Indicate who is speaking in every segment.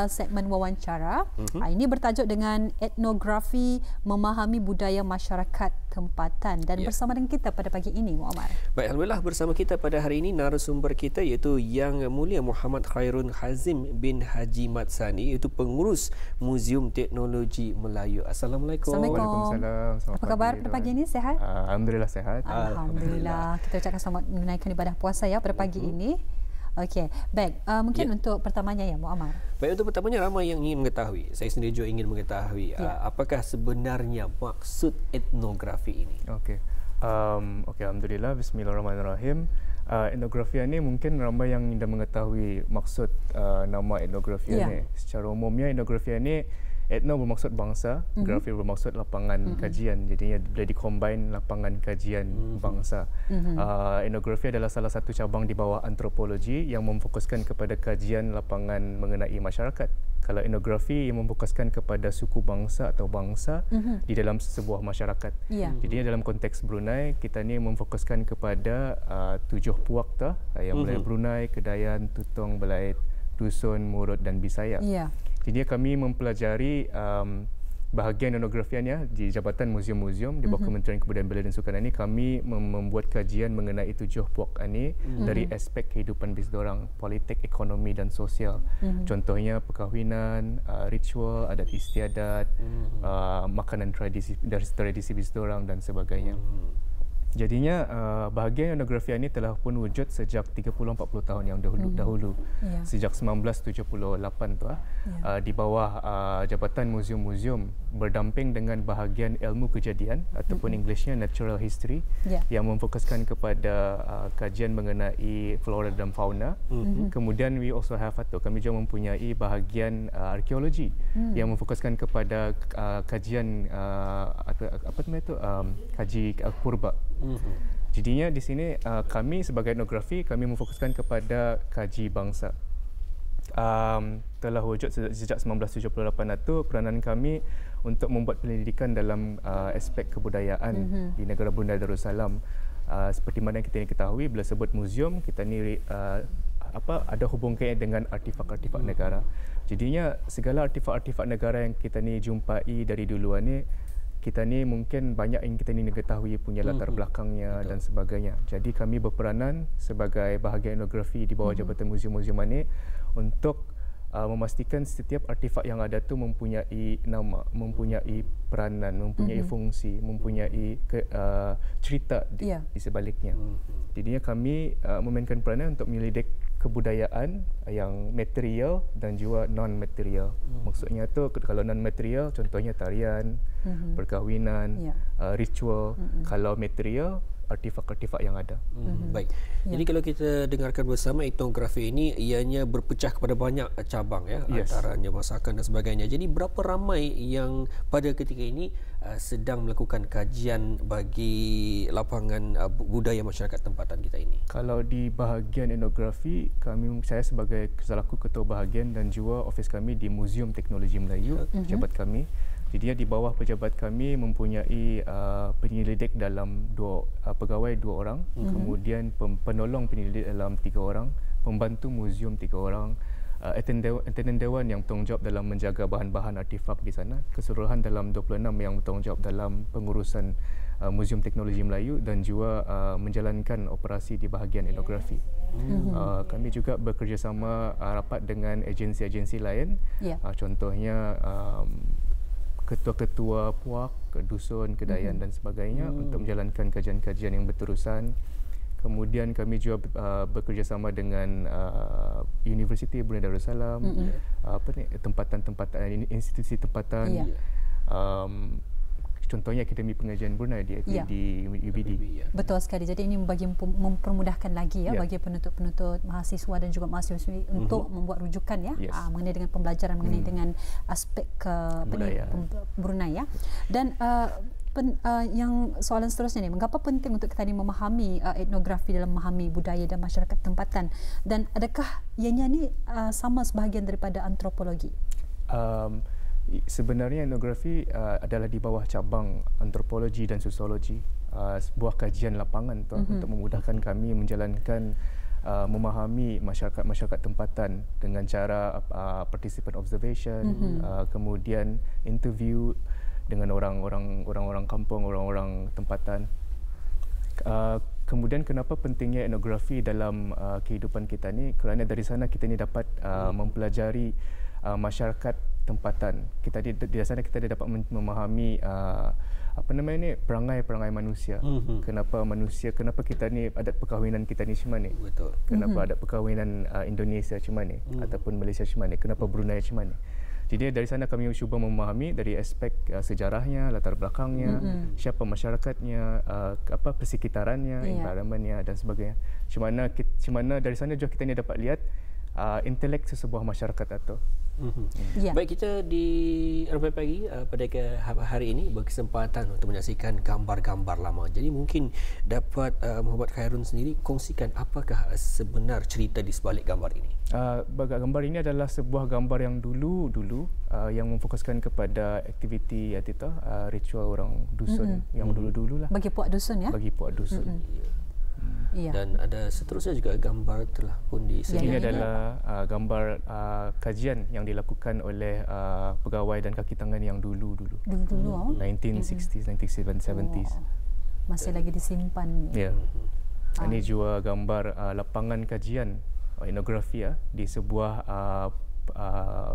Speaker 1: segmen wawancara. Ini bertajuk dengan etnografi memahami budaya masyarakat tempatan, dan bersama dengan kita pada pagi ini Muammar.
Speaker 2: Baik, alhamdulillah bersama kita pada hari ini narasumber kita iaitu Yang Mulia Muhammad Khairun Hazim bin Haji Mat Sani, iaitu pengurus Muzium Teknologi Melayu. Assalamualaikum.
Speaker 3: Waalaikumsalam.
Speaker 1: Apa khabar pada pagi ini? Sehat?
Speaker 3: Alhamdulillah sehat.
Speaker 1: Alhamdulillah. Kita ucapkan selamat menunaikan ibadah puasa ya pada pagi ini. Okey, baik. Mungkin untuk pertamanya ya Muammar.
Speaker 2: Baik, untuk pertamanya ramai yang ingin mengetahui. Saya sendiri juga ingin mengetahui apakah sebenarnya maksud etnografi ini.
Speaker 3: Okey. Alhamdulillah. Bismillahirrahmanirrahim. Etnografi ini mungkin ramai yang dah mengetahui maksud nama etnografi ini. Secara umumnya etnografi ini, etno bermaksud bangsa, grafi bermaksud lapangan kajian. Jadinya boleh dikombine lapangan kajian bangsa. Etnografi adalah salah satu cabang di bawah antropologi yang memfokuskan kepada kajian lapangan mengenai masyarakat. Kalau etnografi yang memfokuskan kepada suku bangsa atau bangsa di dalam sebuah masyarakat. Jadinya dalam konteks Brunei, kita ni memfokuskan kepada 7 puak yang mulai Brunei, Kedayan, Tutong, Belait, Dusun, Murut dan Bisaya. Jadi kami mempelajari bahagian etnografiannya di Jabatan Muzium-Muzium di bawah Kementerian Kebudayaan Belia dan Sukan ini. Kami membuat kajian mengenai 7 puak ini dari aspek kehidupan bisdorang, politik, ekonomi dan sosial. Contohnya perkahwinan, ritual, adat istiadat, makanan tradisi dari tradisi bisdorang dan sebagainya. Jadinya bahagian etnografi ini telah pun wujud sejak 30-40 tahun yang dahulu. Sejak 1978 di bawah Jabatan Muzium-Muzium berdamping dengan bahagian ilmu kejadian ataupun Englishnya natural history yang memfokuskan kepada kajian mengenai flora dan fauna. Kemudian we also have kami juga mempunyai bahagian arkeologi yang memfokuskan kepada kajian kaji purba. Jadinya di sini kami sebagai etnografi kami memfokuskan kepada kaji bangsa. Telah wujud sejak 1978 itu peranan kami untuk membuat penyelidikan dalam aspek kebudayaan di negara Brunei Darussalam. Seperti mana kita ketahui bila sebut muzium, kita ni ada hubungannya dengan artifak-artifak negara. Jadinya segala artifak-artifak negara yang kita ni jumpai dari duluan ni, kita ni mungkin banyak yang kita ni ketahui punya latar belakangnya dan sebagainya. Jadi kami berperanan sebagai bahagian etnografi di bawah Jabatan Muzium-Muzium ini untuk memastikan setiap artifak yang ada tu mempunyai nama, mempunyai peranan, mempunyai fungsi, mempunyai cerita di sebaliknya. Jadinya kami memainkan peranan untuk menyelidik kebudayaan yang material dan juga non-material. Maksudnya tu kalau non-material contohnya tarian, perkahwinan, ritual. Kalau material, artifak-artifak yang ada.
Speaker 2: Baik. Jadi kalau kita dengarkan bersama, etnografi ini ianya berpecah kepada banyak cabang antaranya masakan dan sebagainya. Jadi berapa ramai yang pada ketika ini sedang melakukan kajian bagi lapangan budaya masyarakat tempatan kita ini?
Speaker 3: Kalau di bahagian etnografi, saya sebagai selaku ketua bahagian dan juga ofis kami di Muzium Teknologi Melayu, pejabat kami. Jadi di bawah pejabat kami mempunyai penyelidik dalam pegawai 2 orang, kemudian penolong penyelidik dalam 3 orang, pembantu muzium 3 orang, attendant dewan yang bertanggungjawab dalam menjaga bahan-bahan artifak di sana, keseluruhan dalam 26 yang bertanggungjawab dalam pengurusan Muzium Teknologi Melayu dan juga menjalankan operasi di bahagian etnografi. Kami juga bekerjasama rapat dengan agensi-agensi lain, contohnya ketua-ketua puak, dusun, kedayan dan sebagainya untuk menjalankan kajian-kajian yang berterusan. Kemudian kami juga bekerjasama dengan Universiti Brunei Darussalam, tempatan-tempatan, institusi tempatan, contohnya Akademi Pengajian Brunei di UBD.
Speaker 1: Betul sekali. Jadi ini mempermudahkan lagi bagi penuntut-penuntut mahasiswa dan juga mahasiswi untuk membuat rujukan mengenai dengan pembelajaran mengenai dengan aspek Brunei Dan yang soalan seterusnya ni, mengapa penting untuk kita ni memahami etnografi dalam memahami budaya dan masyarakat tempatan, dan adakah ianya ni sama sebahagian daripada antropologi?
Speaker 3: Sebenarnya etnografi adalah di bawah cabang antropologi dan sosiologi, sebuah kajian lapangan untuk memudahkan kami menjalankan memahami masyarakat tempatan dengan cara participant observation, kemudian interview dengan orang-orang kampung, orang-orang tempatan. Kemudian kenapa pentingnya etnografi dalam kehidupan kita ni? Kerana dari sana kita ni dapat mempelajari masyarakat tempatan. Di sana kita dapat memahami perangai manusia. Kenapa kita ni adat perkahwinan kita ni macam mana?
Speaker 2: Betul.
Speaker 3: Kenapa adat perkahwinan Indonesia macam mana ataupun Malaysia macam mana? Kenapa Brunei macam mana? Jadi dari sana kami cuba memahami dari aspek sejarahnya, latar belakangnya, siapa masyarakatnya, persekitarannya, environmentnya dan sebagainya. Macam mana dari sana juga kita ni dapat lihat intelek sesebuah masyarakat atau.
Speaker 2: Baik, kita di RFI Pagi pada hari ini berkesempatan untuk menyaksikan gambar-gambar lama. Jadi mungkin dapat Muhammad Khairun sendiri kongsikan apakah sebenar cerita di sebalik gambar ini.
Speaker 3: Gambar ini adalah sebuah gambar yang dulu yang memfokuskan kepada aktiviti ritual orang dusun yang dulu-dululah.
Speaker 1: Bagi puak dusun ya.
Speaker 3: Bagi puak dusun.
Speaker 2: Dan ada seterusnya juga gambar telah pun
Speaker 3: ini adalah gambar kajian yang dilakukan oleh pegawai dan kaki tangan yang dulu 1960s, 1970s.
Speaker 1: Masih lagi disimpan.
Speaker 3: Ini juga gambar lapangan kajian etnografi di sebuah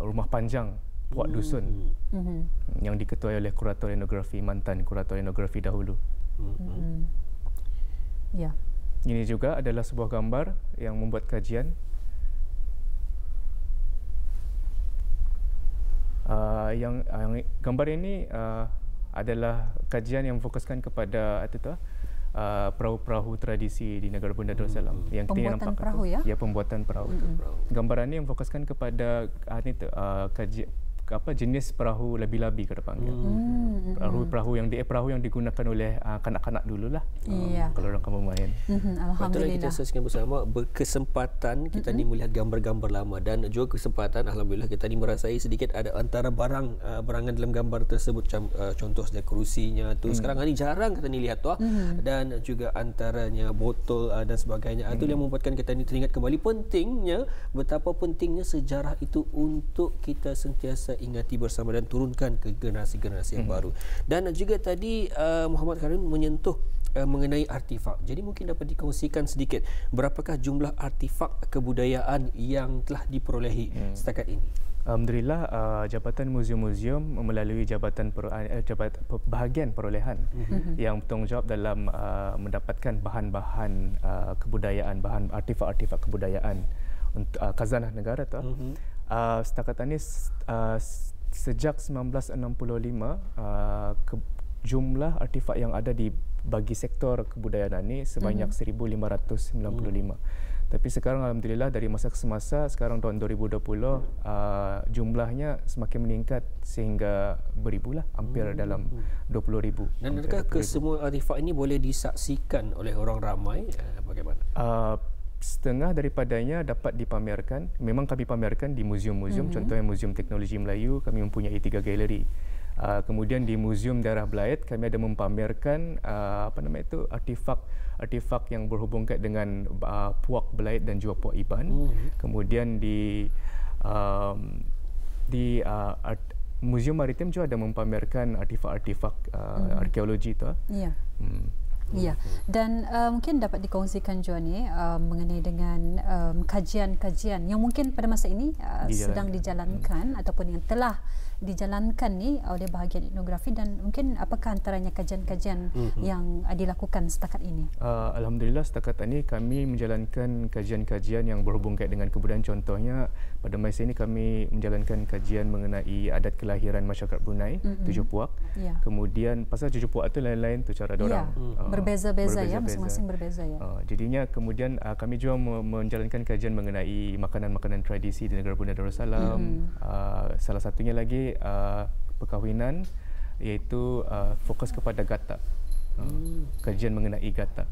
Speaker 3: rumah panjang puak dusun yang diketuai oleh kurator etnografi, mantan kurator etnografi dahulu. Ini juga adalah sebuah gambar yang membuat kajian. Yang gambar ini adalah kajian yang fokuskan kepada perahu-perahu tradisi di negara Bunda Darussalam. Yang kita
Speaker 1: nampak
Speaker 3: perahu
Speaker 1: ya?
Speaker 3: Ya, pembuatan perahu. Gambaran ini memfokuskan kepada jenis perahu labi-labi kita panggil. Perahu yang digunakan oleh kanak-kanak dululah. Kalau orang kamu main.
Speaker 1: Alhamdulillah.
Speaker 2: Kita saksikan bersama, berkesempatan kita ni melihat gambar-gambar lama dan juga kesempatan alhamdulillah kita ni merasai sedikit ada antara barangan dalam gambar tersebut, contoh saja kerusinya tu sekarang ni jarang kita ni lihat tu dan juga antaranya botol dan sebagainya. Itu yang membuatkan kita ni teringat kembali betapa pentingnya sejarah itu untuk kita sentiasa ingati bersama dan turunkan ke generasi-generasi yang baru. Dan juga tadi Muhammad Khairun menyentuh mengenai artifak. Jadi mungkin dapat dikongsikan sedikit berapakah jumlah artifak kebudayaan yang telah diperolehi setakat ini?
Speaker 3: Alhamdulillah, Jabatan Muzium-Muzium melalui bahagian perolehan yang bertanggungjawab dalam mendapatkan bahan-bahan kebudayaan, bahan artifak-artifak kebudayaan untuk khazanah negara tu. Setakat ini sejak 1965 jumlah artifak yang ada di bagi sektor kebudayaan ini sebanyak 1595. Tapi sekarang alhamdulillah dari masa ke semasa, sekarang tahun 2020 jumlahnya semakin meningkat sehingga beribulah, hampir dalam 20,000.
Speaker 2: Dan adakah kesemua artifak ini boleh disaksikan oleh orang ramai? Bagaimana?
Speaker 3: Setengah daripadanya dapat dipamerkan. Memang kami pamerkan di muzium-muzium. Contohnya Muzium Teknologi Melayu, kami mempunyai 3 galeri. Kemudian di Muzium Daerah Belait kami ada mempamerkan artifak yang berhubungkan dengan puak Belait dan juga puak Iban. Kemudian di Muzium Maritim juga ada mempamerkan artifak-artifak arkeologi tu.
Speaker 1: Ya, dan mungkin dapat dikongsikan juga ni mengenai dengan kajian-kajian yang mungkin pada masa ini sedang dijalankan ataupun yang telah dijalankan ni oleh bahagian etnografi, dan mungkin apakah antaranya kajian-kajian yang dilakukan setakat ini?
Speaker 3: Alhamdulillah setakat ini kami menjalankan kajian-kajian yang berhubungan dengan kebudayaan. Contohnya pada masa ini kami menjalankan kajian mengenai adat kelahiran masyarakat Brunei, Tujuh Puak. Kemudian pasal Tujuh Puak itu lain-lain tu cara dorang.
Speaker 1: Berbeza-beza ya, masing-masing berbeza ya.
Speaker 3: Jadinya kemudian kami juga menjalankan kajian mengenai makanan-makanan tradisi di negara Bunda Darussalam. Salah satunya lagi perkahwinan, iaitu fokus kepada gata. Kajian mengenai gata.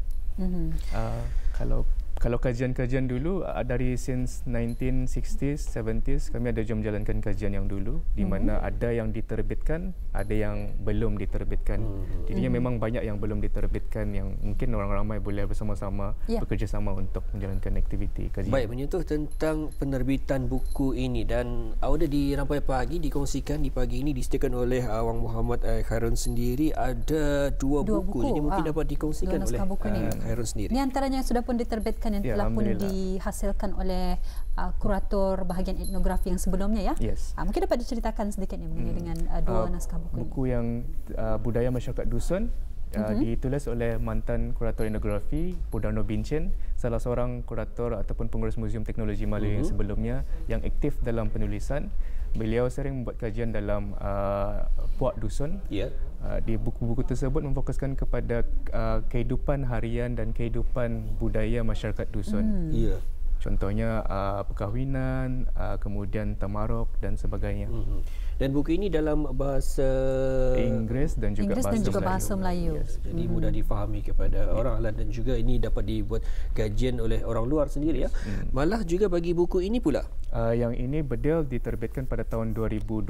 Speaker 3: Kalau Kalau kajian-kajian dulu dari since 1960s, 70s kami ada menjalankan kajian yang dulu di mana ada yang diterbitkan, ada yang belum diterbitkan. Jadinya memang banyak yang belum diterbitkan yang mungkin orang ramai boleh bersama-sama bekerjasama untuk menjalankan aktiviti kajian.
Speaker 2: Baik, menyentuh tentang penerbitan buku ini dan awal di Rampai Pagi dikongsikan di pagi ini disediakan oleh Wang Muhammad Khairun sendiri ada dua buku. Jadi mungkin dapat dikongsikan oleh Khairun sendiri.
Speaker 1: Ini antaranya yang sudah pun diterbitkan yang telah pun dihasilkan oleh kurator bahagian etnografi yang sebelumnya ya. Mungkin dapat diceritakan sedikit ni mengenai dengan dua naskah buku ini.
Speaker 3: Buku yang Budaya Masyarakat Dusun ditulis oleh mantan kurator etnografi Pudano Bincin, salah seorang kurator ataupun pengurus Muzium Teknologi Melayu yang sebelumnya yang aktif dalam penulisan. Beliau sering membuat kajian dalam puak dusun. Di buku-buku tersebut memfokuskan kepada kehidupan harian dan kehidupan budaya masyarakat dusun. Contohnya perkahwinan, kemudian tamaruk dan sebagainya.
Speaker 2: Dan buku ini dalam bahasa
Speaker 3: Inggeris dan juga
Speaker 1: bahasa Melayu.
Speaker 2: Jadi mudah difahami kepada orang alam dan juga ini dapat dibuat kajian oleh orang luar sendiri ya. Malah juga bagi buku ini pula.
Speaker 3: Yang ini Bedil diterbitkan pada tahun 2012.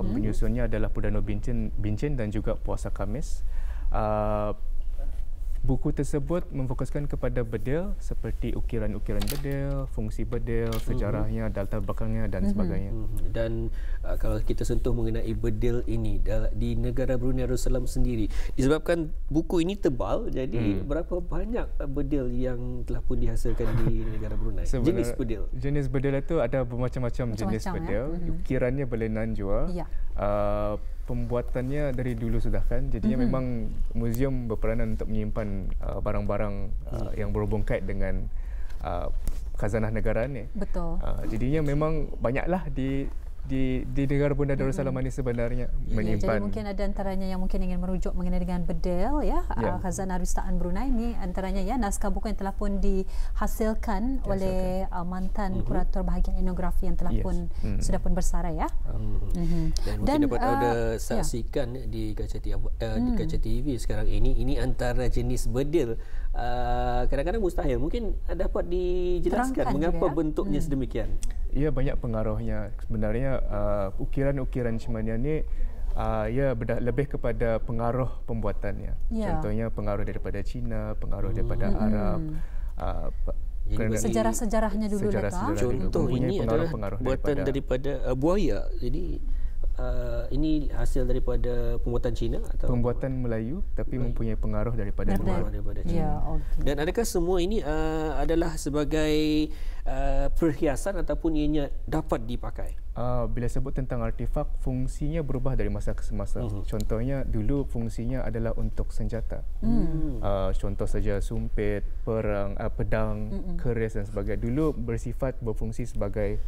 Speaker 3: Penyusunnya adalah Pudano Bincin dan juga Puasa Khamis. Buku tersebut memfokuskan kepada bedil seperti ukiran-ukiran bedil, fungsi bedil, sejarahnya, latar belakangnya dan sebagainya.
Speaker 2: Dan kalau kita sentuh mengenai bedil ini di negara Brunei Darussalam sendiri, disebabkan buku ini tebal, jadi berapa banyak bedil yang telah pun dihasilkan di negara Brunei? Jenis bedil.
Speaker 3: Jenis bedil itu ada bermacam-macam jenis bedil. Ukirannya boleh nanjua. Pembuatannya dari dulu sudah kan, jadinya memang muzium berperanan untuk menyimpan barang-barang yang berhubung kait dengan khazanah negara ni.
Speaker 1: Betul.
Speaker 3: Jadinya memang banyaklah di negara Bunda Darussalam ini sebenarnya menyimpan.
Speaker 1: Jadi mungkin ada antaranya yang mungkin ingin merujuk mengenai dengan bedil ya, khazanah Ristaan Brunei ni antaranya ya naskah buku yang telah pun dihasilkan oleh mantan kurator bahagian etnografi yang telah pun sudah pun bersara ya.
Speaker 2: Dan mungkin dapat ada saksikan di Kaca TV sekarang ini antara jenis bedil kadang-kadang mustahil. Mungkin dapat dijelaskan mengapa bentuknya sedemikian.
Speaker 3: Ya, banyak pengaruhnya. Sebenarnya ukiran-ukiran Cimania ni lebih kepada pengaruh pembuatannya. Contohnya pengaruh daripada Cina, pengaruh daripada Arab.
Speaker 1: Sejarah-sejarahnya dulu
Speaker 2: contoh ini adalah buatan daripada buaya. Jadi ini hasil daripada pembuatan Cina atau
Speaker 3: pembuatan Melayu tapi mempunyai pengaruh daripada
Speaker 2: Cina. Dan adakah semua ini adalah sebagai perhiasan ataupun ianya dapat dipakai?
Speaker 3: Bila sebut tentang artefak, fungsinya berubah dari masa ke masa. Contohnya dulu fungsinya adalah untuk senjata. Contoh saja sumpit, perang, pedang, keris dan sebagainya. Dulu berfungsi sebagai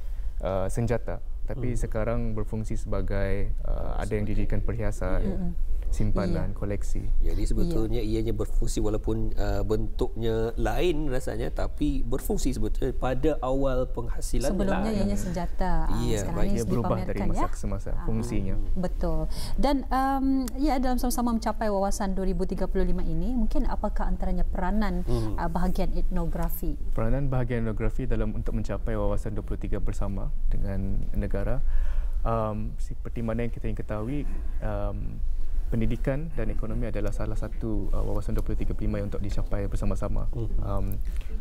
Speaker 3: senjata, tapi sekarang berfungsi sebagai ada yang dijadikan perhiasan, simpanan, koleksi.
Speaker 2: Jadi sebetulnya ianya berfungsi walaupun bentuknya lain rasanya, tapi berfungsi sebetulnya pada awal penghasilan.
Speaker 1: Sebelumnya ianya senjata.
Speaker 3: Sekarang ini berubah dari masa ke masa fungsinya.
Speaker 1: Betul. Dan dalam sama-sama mencapai wawasan 2035 ini, mungkin apakah antaranya peranan bahagian etnografi?
Speaker 3: Peranan bahagian etnografi dalam untuk mencapai wawasan 23 bersama dengan negara, seperti mana yang kita ketahui, pendidikan dan ekonomi adalah salah satu wawasan 2035 untuk dicapai bersama-sama.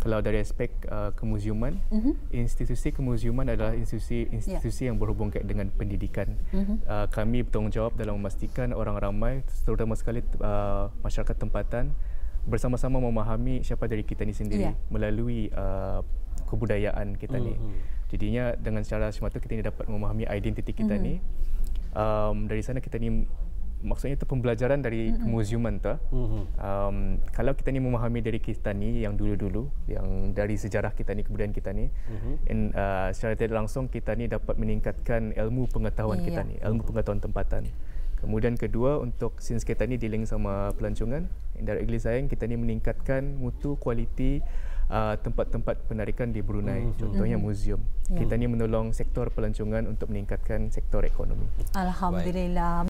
Speaker 3: Kalau dari aspek kemuziuman, institusi kemuziuman adalah institusi yang berhubung dengan pendidikan. Kami bertanggungjawab dalam memastikan orang ramai, terutama sekali masyarakat tempatan, bersama-sama memahami siapa diri kita ni sendiri melalui kebudayaan kita ni. Jadinya dengan cara semata kita ni dapat memahami identiti kita ni. Dari sana kita ni, maksudnya itu pembelajaran dari kemuziuman tu. Kalau kita ni memahami diri kita ni yang dulu-dulu, yang dari sejarah kita ni, kebudayaan kita ni, secara tidak langsung kita ni dapat meningkatkan ilmu pengetahuan kita ni, ilmu pengetahuan tempatan. Kemudian kedua, untuk since kita ni dealing sama pelancongan, indirectly sayang kita ni meningkatkan mutu, kualiti tempat-tempat penarikan di Brunei, contohnya muzium. Kita ni menolong sektor pelancongan untuk meningkatkan sektor ekonomi.
Speaker 1: Alhamdulillah.